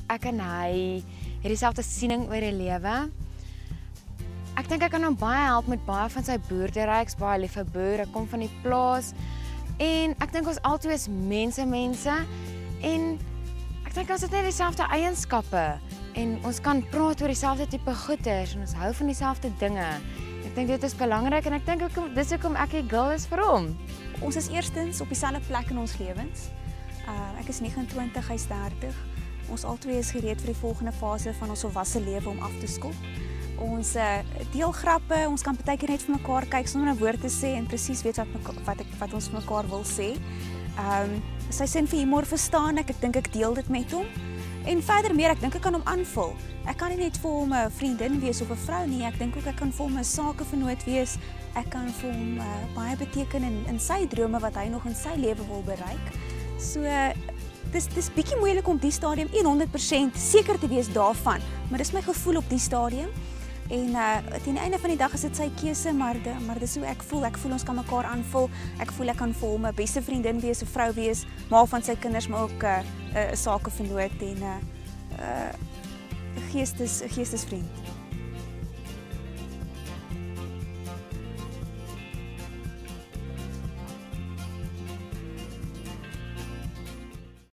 ek en hy het dieselfde siening oor die lewe. Ek dink ek kan hom baie help met baie van sy boerdery. Ek's baie lief vir boer, ek kom van die plaas. En ek dink ons albei is mense en ek dink ons het net dieselfde eienskappe en ons kan praat oor dieselfde tipe goeders en ons hou van dieselfde dinge. Ek dink dit is belangrik en ek dink ook dis hoekom ek die girl is vir hom. Ons is eerstens op dieselfde plek in ons lewens. Ek is 29, hy's 30. Ons albei is gereed vir die volgende fase van ons volwasse lewe om af te skop. Ons deel grappe, ons kan partykeer net vir mekaar kyk sonder 'n woord te sê en presies weet wat ons vir mekaar wil sê. Sy sin vir humor verstaan ek dink ek deel dit met hom. En verder meer, ek dink ek kan hom aanvul. Ek kan nie net vir hom 'n vriendin wees of 'n vrou nie, ek dink ook ek kan vir hom 'n sakevernoot wees. Ek kan vir hom baie beteken in sy drome wat hy nog in sy lewe wil bereik. So dis bietjie moeilik om die stadium 100% seker te wees daarvan, maar dis my gevoel op die stadium. En teen die einde van die dag is dit sy keuse, maar dis hoe ek voel. Ek voel ons kan mekaar aanvul. Ek voel ek kan vir hom 'n beste vriendin wees, 'n vrou wees, ma van sy kinders, maar ook 'n sakevernoot en 'n geestesvriend.